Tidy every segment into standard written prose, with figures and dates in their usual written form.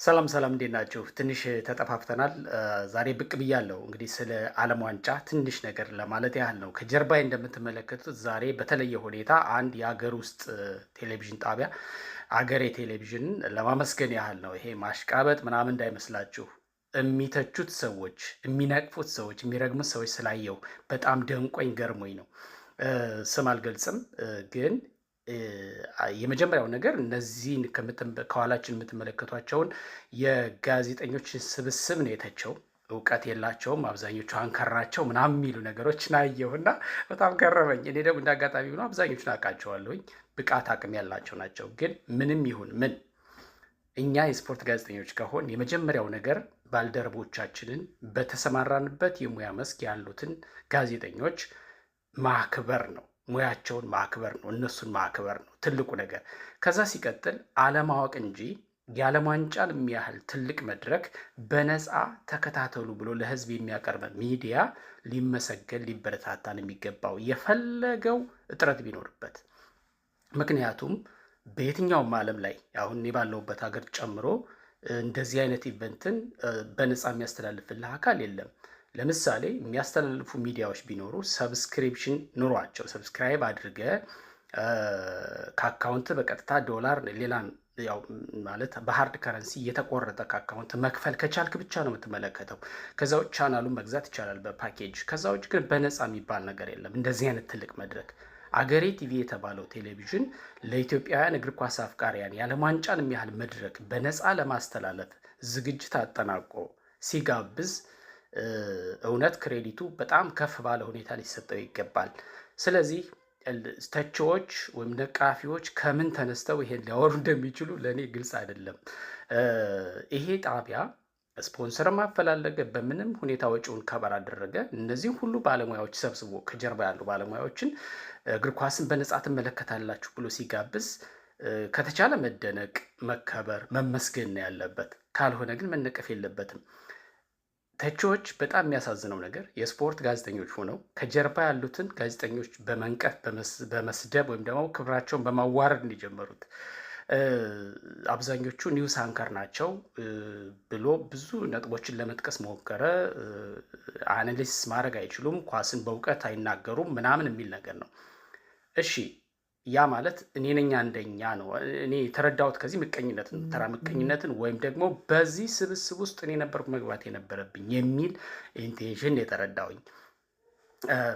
ሰላም ሰላም እንዴት ናችሁ? ትንሽ ተጠፋፍተናል። ዛሬ ብቅ ብያለሁ። እንግዲህ ስለ ዓለም ዋንጫ ትንሽ ነገር ለማለት ያህል ነው። ከጀርባዬ እንደምትመለከቱት ዛሬ በተለየ ሁኔታ አንድ የሀገር ውስጥ ቴሌቪዥን ጣቢያ አገሬ ቴሌቪዥንን ለማመስገን ያህል ነው። ይሄ ማሽቃበጥ ምናምን እንዳይመስላችሁ። የሚተቹት ሰዎች፣ የሚነቅፉት ሰዎች፣ የሚረግሙት ሰዎች ስላየው በጣም ደንቆኝ ገርሞኝ ነው። ስም አልገልጽም ግን የመጀመሪያው ነገር እነዚህን ከኋላችን የምትመለከቷቸውን የጋዜጠኞችን ስብስብ ነው የተቸው። እውቀት የላቸውም፣ አብዛኞቹ አንከር ናቸው ምናምን የሚሉ ነገሮችን አየሁና በጣም ገረመኝ። እኔ ደግሞ እንደ አጋጣሚ ሆኖ አብዛኞቹን አውቃቸዋለሁኝ፣ ብቃት አቅም ያላቸው ናቸው። ግን ምንም ይሁን ምን እኛ የስፖርት ጋዜጠኞች ከሆን የመጀመሪያው ነገር ባልደረቦቻችንን በተሰማራንበት የሙያ መስክ ያሉትን ጋዜጠኞች ማክበር ነው። ሙያቸውን ማክበር ነው። እነሱን ማክበር ነው ትልቁ ነገር። ከዛ ሲቀጥል አለማወቅ እንጂ የዓለም ዋንጫን የሚያህል ትልቅ መድረክ በነፃ ተከታተሉ ብሎ ለሕዝብ የሚያቀርበ ሚዲያ ሊመሰገን ሊበረታታን የሚገባው የፈለገው እጥረት ቢኖርበት። ምክንያቱም በየትኛውም ዓለም ላይ አሁን እኔ ባለሁበት ሀገር ጨምሮ እንደዚህ አይነት ኢቨንትን በነፃ የሚያስተላልፍልህ አካል የለም። ለምሳሌ የሚያስተላልፉ ሚዲያዎች ቢኖሩ ሰብስክሪፕሽን ኑሯቸው ሰብስክራይብ አድርገ ከአካውንት በቀጥታ ዶላር ሌላ ያው ማለት በሀርድ ከረንሲ እየተቆረጠ ከአካውንት መክፈል ከቻልክ ብቻ ነው የምትመለከተው። ከዛ ውጭ ቻናሉን መግዛት ይቻላል በፓኬጅ። ከዛ ውጭ ግን በነፃ የሚባል ነገር የለም። እንደዚህ አይነት ትልቅ መድረክ አገሬ ቲቪ የተባለው ቴሌቪዥን ለኢትዮጵያውያን እግር ኳስ አፍቃሪያን የዓለም ዋንጫን የሚያህል መድረክ በነፃ ለማስተላለፍ ዝግጅት አጠናቆ ሲጋብዝ እውነት ክሬዲቱ በጣም ከፍ ባለ ሁኔታ ሊሰጠው ይገባል። ስለዚህ ተቺዎች ወይም ነቃፊዎች ከምን ተነስተው ይሄን ሊያወሩ እንደሚችሉ ለእኔ ግልጽ አይደለም። ይሄ ጣቢያ ስፖንሰር ማፈላለገ በምንም ሁኔታ ወጪውን ከበር አደረገ። እነዚህም ሁሉ ባለሙያዎች ሰብስቦ ከጀርባ ያሉ ባለሙያዎችን እግር ኳስን በነጻ ትመለከታላችሁ ብሎ ሲጋብዝ ከተቻለ መደነቅ፣ መከበር፣ መመስገን ነው ያለበት። ካልሆነ ግን መነቀፍ የለበትም። ተቺዎች በጣም የሚያሳዝነው ነገር የስፖርት ጋዜጠኞች ሆነው ከጀርባ ያሉትን ጋዜጠኞች በመንቀፍ በመስደብ ወይም ደግሞ ክብራቸውን በማዋረድ እንዲጀመሩት አብዛኞቹ ኒውስ አንከር ናቸው ብሎ ብዙ ነጥቦችን ለመጥቀስ ሞከረ። አናሊሲስ ማድረግ አይችሉም፣ ኳስን በእውቀት አይናገሩም ምናምን የሚል ነገር ነው። እሺ ያ ማለት እኔ ነኝ አንደኛ ነው። እኔ የተረዳሁት ከዚህ ምቀኝነትን፣ ተራ ምቀኝነትን ወይም ደግሞ በዚህ ስብስብ ውስጥ እኔ ነበርኩ መግባት የነበረብኝ የሚል ኢንቴንሽን የተረዳሁኝ።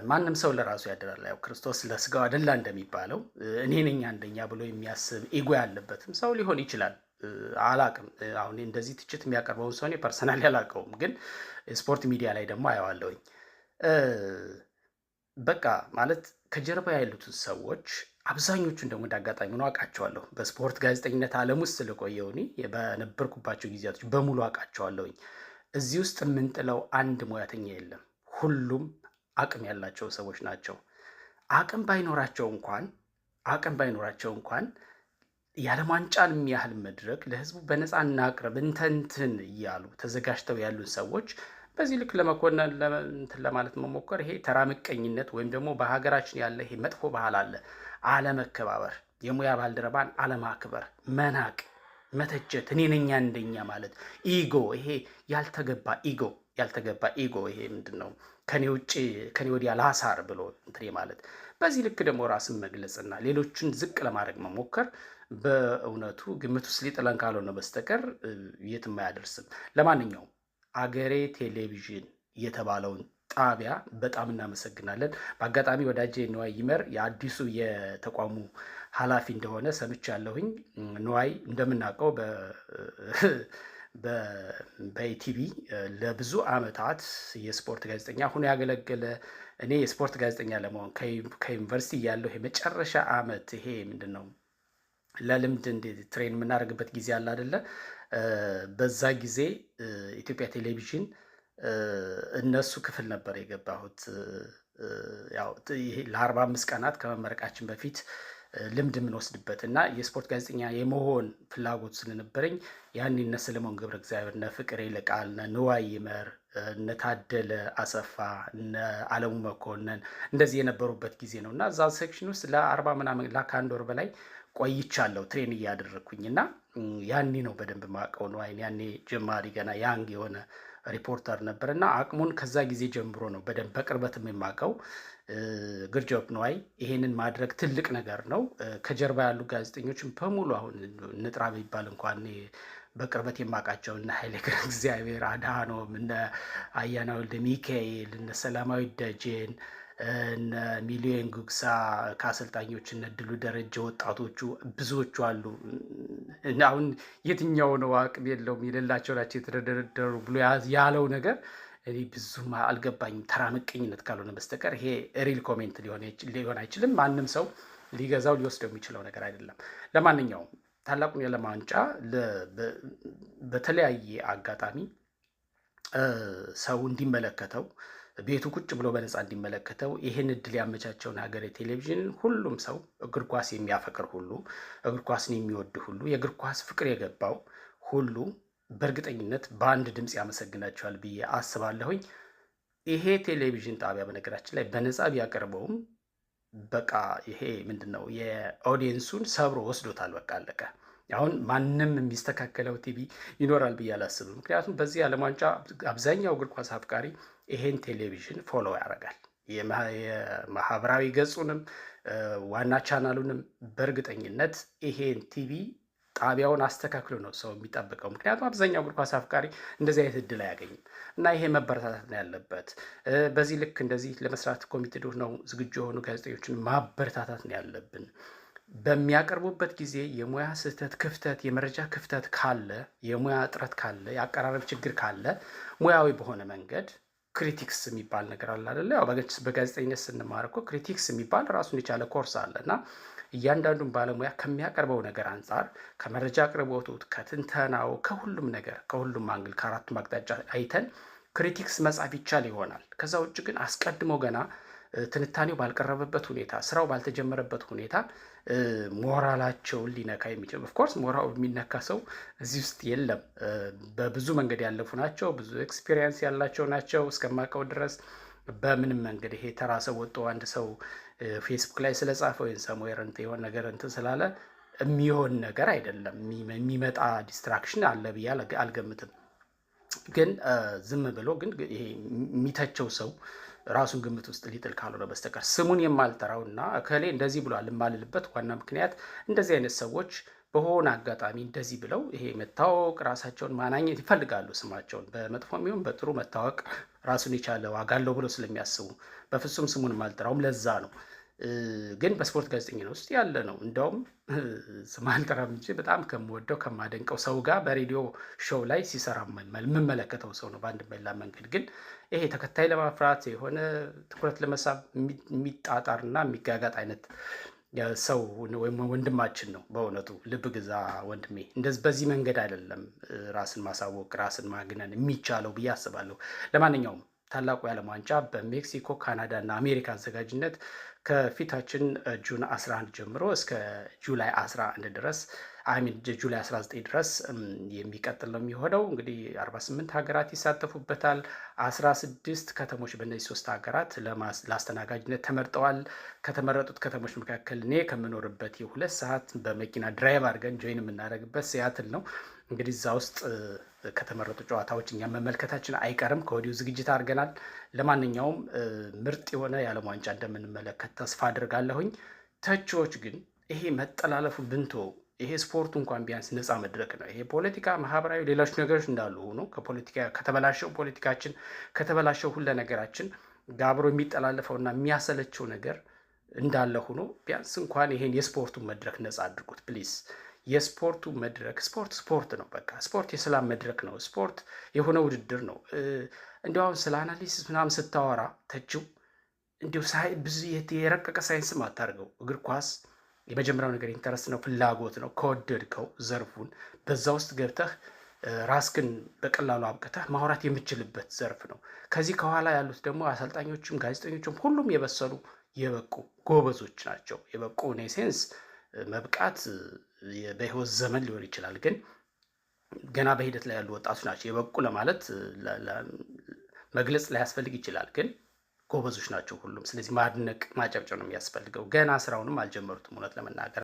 ማንም ሰው ለራሱ ያደላል። ያው ክርስቶስ ለስጋው አደላ እንደሚባለው እኔ ነኝ አንደኛ ብሎ የሚያስብ ኢጎ ያለበትም ሰው ሊሆን ይችላል። አላቅም። አሁን እንደዚህ ትችት የሚያቀርበውን ሰው እኔ ፐርሰናሊ አላውቀውም፣ ግን ስፖርት ሚዲያ ላይ ደግሞ አየዋለሁኝ። በቃ ማለት ከጀርባ ያሉትን ሰዎች አብዛኞቹን ደግሞ እንዳጋጣሚ ነው አውቃቸዋለሁ። በስፖርት ጋዜጠኝነት ዓለም ውስጥ ስለቆየው እኔ በነበርኩባቸው ጊዜያቶች በሙሉ አውቃቸዋለሁኝ። እዚህ ውስጥ የምንጥለው አንድ ሙያተኛ የለም። ሁሉም አቅም ያላቸው ሰዎች ናቸው። አቅም ባይኖራቸው እንኳን የዓለም ዋንጫን የሚያህል መድረክ ለሕዝቡ በነፃ እናቅርብ እንተንትን እያሉ ተዘጋጅተው ያሉን ሰዎች በዚህ ልክ ለመኮነን እንትን ለማለት መሞከር ይሄ ተራ ምቀኝነት ወይም ደግሞ በሀገራችን ያለ ይሄ መጥፎ ባህል አለ። አለመከባበር፣ የሙያ ባልደረባን አለማክበር፣ መናቅ፣ መተቸት፣ እኔ ነኝ አንደኛ ማለት ኢጎ፣ ይሄ ያልተገባ ኢጎ ይሄ ምንድን ነው? ከኔ ውጭ ከኔ ወዲያ ላሳር ብሎ እንትን ማለት። በዚህ ልክ ደግሞ ራስን መግለጽና ሌሎችን ዝቅ ለማድረግ መሞከር በእውነቱ ግምት ውስጥ ሊጥለን ካልሆነ በስተቀር የትም አያደርስም። ለማንኛውም አገሬ ቴሌቪዥን የተባለውን ጣቢያ በጣም እናመሰግናለን። በአጋጣሚ ወዳጄ ንዋይ ይመር የአዲሱ የተቋሙ ኃላፊ እንደሆነ ሰምቻለሁኝ። ንዋይ እንደምናውቀው በኢቲቪ ለብዙ ዓመታት የስፖርት ጋዜጠኛ ሆኖ ያገለገለ፣ እኔ የስፖርት ጋዜጠኛ ለመሆን ከዩኒቨርሲቲ ያለው የመጨረሻ ዓመት ይሄ ምንድን ነው ለልምድ እንዴት ትሬን የምናደርግበት ጊዜ አለ አይደለ? በዛ ጊዜ ኢትዮጵያ ቴሌቪዥን እነሱ ክፍል ነበር የገባሁት። ያው ይሄ ለ45 ቀናት ከመመረቃችን በፊት ልምድ የምንወስድበት እና የስፖርት ጋዜጠኛ የመሆን ፍላጎት ስለነበረኝ ያን እነ ሰለሞን ገብረ እግዚአብሔር፣ እነ ፍቅር ይልቃል፣ እነ ንዋይ ይመር፣ እነ ታደለ አሰፋ፣ እነ አለሙ መኮንን እንደዚህ የነበሩበት ጊዜ ነው እና እዛ ሴክሽን ውስጥ ለ40 ምናምን ከአንድ ወር በላይ ቆይቻለሁ ትሬን እያደረግኩኝ እና ያኔ ነው በደንብ ማቀው ነው አይን ያኔ ጀማሪ ገና ያንግ የሆነ ሪፖርተር ነበር እና አቅሙን ከዛ ጊዜ ጀምሮ ነው በደንብ በቅርበትም የማውቀው። ግርጆብ ነዋይ ይሄንን ማድረግ ትልቅ ነገር ነው። ከጀርባ ያሉ ጋዜጠኞችን በሙሉ አሁን ንጥራ ቢባል እንኳን በቅርበት የማውቃቸው እነ ኃይሌ ገብረ እግዚአብሔር አድሃኖም፣ እነ አያና ወልደ ሚካኤል፣ እነ ሰላማዊ ደጀን፣ እነ ሚሊዮን ጉግሳ ከአሰልጣኞች እነ ድሉ ደረጀ ወጣቶቹ ብዙዎቹ አሉ። አሁን የትኛው ነው አቅም የለውም የሌላቸው ናቸው የተደረደሩ ብሎ ያለው ነገር እኔ ብዙም አልገባኝም። ተራ ምቀኝነት ካልሆነ በስተቀር ይሄ ሪል ኮሜንት ሊሆን አይችልም። ማንም ሰው ሊገዛው ሊወስደው የሚችለው ነገር አይደለም። ለማንኛውም ታላቁን የዓለም ዋንጫ በተለያየ አጋጣሚ ሰው እንዲመለከተው ቤቱ ቁጭ ብሎ በነፃ እንዲመለከተው ይህን እድል ያመቻቸውን ሀገሬ ቴሌቪዥን ሁሉም ሰው እግር ኳስ የሚያፈቅር ሁሉ እግር ኳስን የሚወድ ሁሉ የእግር ኳስ ፍቅር የገባው ሁሉ በእርግጠኝነት በአንድ ድምፅ ያመሰግናቸዋል ብዬ አስባለሁኝ። ይሄ ቴሌቪዥን ጣቢያ በነገራችን ላይ በነፃ ቢያቀርበውም በቃ ይሄ ምንድን ነው የኦዲየንሱን ሰብሮ ወስዶታል። በቃ አለቀ። አሁን ማንም የሚስተካከለው ቲቪ ይኖራል ብዬ አላስብም። ምክንያቱም በዚህ ዓለም ዋንጫ አብዛኛው እግር ኳስ አፍቃሪ ይሄን ቴሌቪዥን ፎሎ ያደርጋል። የማህበራዊ ገጹንም ዋና ቻናሉንም በእርግጠኝነት ይሄን ቲቪ ጣቢያውን አስተካክሎ ነው ሰው የሚጠብቀው። ምክንያቱም አብዛኛው እግር ኳስ አፍቃሪ እንደዚህ አይነት እድል አያገኝም እና ይሄ መበረታታት ነው ያለበት። በዚህ ልክ እንደዚህ ለመስራት ኮሚቴ ነው ዝግጁ የሆኑ ጋዜጠኞችን ማበረታታት ነው ያለብን። በሚያቀርቡበት ጊዜ የሙያ ስህተት፣ ክፍተት፣ የመረጃ ክፍተት ካለ፣ የሙያ እጥረት ካለ፣ የአቀራረብ ችግር ካለ ሙያዊ በሆነ መንገድ ክሪቲክስ የሚባል ነገር አለ አይደለ? ያው በጋዜጠኝነት ስንማር እኮ ክሪቲክስ የሚባል ራሱን የቻለ ኮርስ አለ እና እያንዳንዱን ባለሙያ ከሚያቀርበው ነገር አንጻር ከመረጃ አቅርቦቱ፣ ከትንተናው፣ ከሁሉም ነገር ከሁሉም አንግል ከአራቱም አቅጣጫ አይተን ክሪቲክስ መጻፍ ይቻል ይሆናል። ከዛ ውጭ ግን አስቀድሞ ገና ትንታኔው ባልቀረበበት ሁኔታ፣ ስራው ባልተጀመረበት ሁኔታ ሞራላቸውን ሊነካ የሚችል ኦፍኮርስ ሞራል የሚነካ ሰው እዚህ ውስጥ የለም። በብዙ መንገድ ያለፉ ናቸው። ብዙ ኤክስፒሪየንስ ያላቸው ናቸው እስከማውቀው ድረስ። በምንም መንገድ ይሄ ተራ ሰው ወጥቶ አንድ ሰው ፌስቡክ ላይ ስለጻፈ ወይም ሰሞር የሆነ ነገር እንትን ስላለ የሚሆን ነገር አይደለም። የሚመጣ ዲስትራክሽን አለ ብዬ አልገምትም። ግን ዝም ብሎ ግን ይሄ የሚተቸው ሰው ራሱን ግምት ውስጥ ሊጥል ካልሆነ በስተቀር ስሙን የማልጠራውና እከሌ እንደዚህ ብሏል የማልልበት ዋና ምክንያት እንደዚህ አይነት ሰዎች በሆነ አጋጣሚ እንደዚህ ብለው ይሄ መታወቅ ራሳቸውን ማናኘት ይፈልጋሉ። ስማቸውን በመጥፎም ይሁን በጥሩ መታወቅ ራሱን የቻለ ዋጋ አለው ብለው ስለሚያስቡ በፍጹም ስሙን የማልጠራውም ለዛ ነው። ግን በስፖርት ጋዜጠኛ ውስጥ ያለ ነው። እንደውም ስም አልጠራም እንጂ በጣም ከምወደው ከማደንቀው ሰው ጋር በሬዲዮ ሾው ላይ ሲሰራ የምመለከተው ሰው ነው። በአንድ በሌላ መንገድ ግን ይሄ ተከታይ ለማፍራት የሆነ ትኩረት ለመሳብ የሚጣጣርና የሚጋጋጥ አይነት ሰው ወይም ወንድማችን ነው። በእውነቱ ልብ ግዛ ወንድሜ። እንደዚህ በዚህ መንገድ አይደለም ራስን ማሳወቅ ራስን ማግነን የሚቻለው ብዬ አስባለሁ። ለማንኛውም ታላቁ የዓለም ዋንጫ በሜክሲኮ፣ ካናዳ እና አሜሪካ አዘጋጅነት ከፊታችን ጁን 11 ጀምሮ እስከ ጁላይ 11 ድረስ ጁላይ 19 ድረስ የሚቀጥል ነው የሚሆነው። እንግዲህ 48 ሀገራት ይሳተፉበታል። 16 ከተሞች በእነዚህ 3 ሀገራት ለአስተናጋጅነት ተመርጠዋል። ከተመረጡት ከተሞች መካከል እኔ ከምኖርበት የ2 ሰዓት በመኪና ድራይቭ አድርገን ጆይን የምናደርግበት ሲያትል ነው። እንግዲህ እዛ ውስጥ ከተመረጡ ጨዋታዎች እኛ መመልከታችን አይቀርም። ከወዲሁ ዝግጅት አድርገናል። ለማንኛውም ምርጥ የሆነ የዓለም ዋንጫ እንደምንመለከት ተስፋ አድርጋለሁኝ። ተቺዎች ግን ይሄ መጠላለፉ ብንቶ ይሄ ስፖርቱ እንኳን ቢያንስ ነፃ መድረክ ነው። ይሄ ፖለቲካ፣ ማህበራዊ፣ ሌሎች ነገሮች እንዳሉ ሆኖ ከፖለቲካ ከተበላሸው ፖለቲካችን ከተበላሸው ሁሉ ነገራችን ጋብሮ የሚጠላለፈውና የሚያሰለቸው ነገር እንዳለ ሆኖ ቢያንስ እንኳን ይሄን የስፖርቱን መድረክ ነፃ አድርጉት ፕሊዝ። የስፖርቱ መድረክ ስፖርት ነው። በቃ ስፖርት የሰላም መድረክ ነው። ስፖርት የሆነ ውድድር ነው። እንዲሁ አሁን ስለ አናሊሲስ ምናምን ስታወራ ተችው እንዲሁ ብዙ የረቀቀ ሳይንስም አታርገው። እግር ኳስ የመጀመሪያው ነገር ኢንተረስት ነው፣ ፍላጎት ነው። ከወደድከው ዘርፉን በዛ ውስጥ ገብተህ ራስክን በቀላሉ አብቅተህ ማውራት የምችልበት ዘርፍ ነው። ከዚህ ከኋላ ያሉት ደግሞ አሰልጣኞችም ጋዜጠኞችም ሁሉም የበሰሉ የበቁ ጎበዞች ናቸው። የበቁ ኔሴንስ መብቃት በህይወት ዘመን ሊሆን ይችላል፣ ግን ገና በሂደት ላይ ያሉ ወጣቶች ናቸው። የበቁ ለማለት መግለጽ ላያስፈልግ ይችላል፣ ግን ጎበዞች ናቸው ሁሉም። ስለዚህ ማድነቅ ማጨብጨብ ነው የሚያስፈልገው። ገና ስራውንም አልጀመሩትም እውነት ለመናገር